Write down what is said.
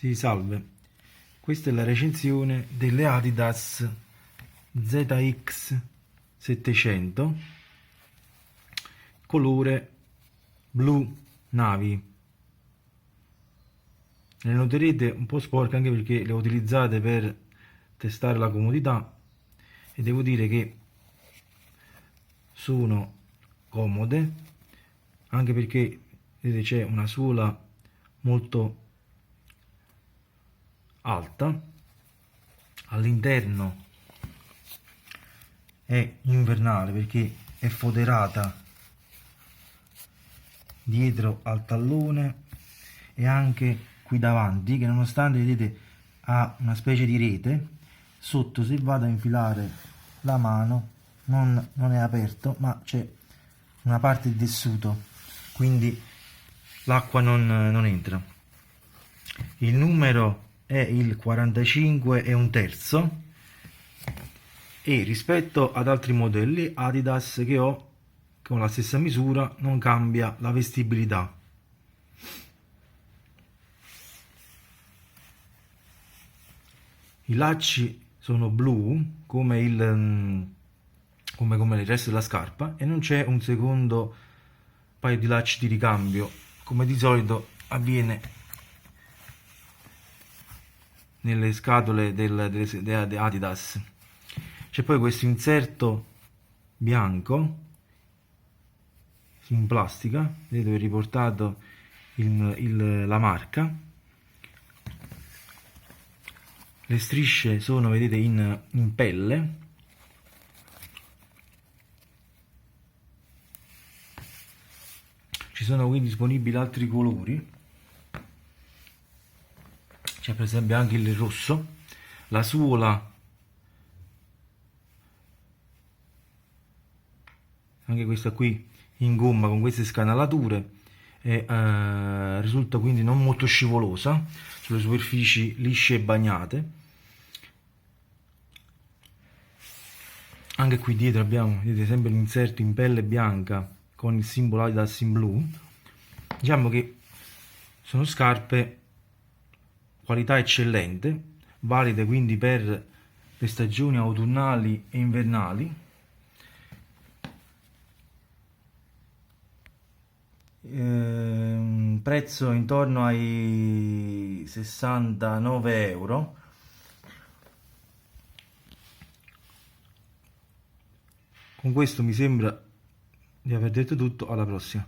Sì, salve. Questa è la recensione delle Adidas ZX 700, colore blu navi. Le noterete un po' sporche anche perché le ho utilizzate per testare la comodità e devo dire che sono comode, anche perché vedete c'è una suola molto alta, all'interno è invernale perché è foderata dietro al tallone e anche qui davanti, che nonostante vedete ha una specie di rete sotto, se vado a infilare la mano non è aperto, ma c'è una parte di tessuto, quindi l'acqua non entra. Il numero è il 45 e un terzo, e rispetto ad altri modelli Adidas che ho con la stessa misura non cambia la vestibilità. I lacci sono blu come il resto della scarpa e non c'è un secondo paio di lacci di ricambio come di solito avviene nelle scatole delle Adidas. C'è poi questo inserto bianco in plastica, vedete dove è riportato la marca. Le strisce sono, vedete, in pelle. Ci sono quindi disponibili altri colori, c'è per esempio anche il rosso. La suola, anche questa qui in gomma con queste scanalature, risulta quindi non molto scivolosa sulle superfici lisce e bagnate. Anche qui dietro abbiamo, vedete, sempre l'inserto in pelle bianca con il simbolo Adidas in blu. Diciamo che sono scarpe qualità eccellente, valide quindi per le stagioni autunnali e invernali. Prezzo intorno ai 69 euro. Con questo mi sembra di aver detto tutto, alla prossima.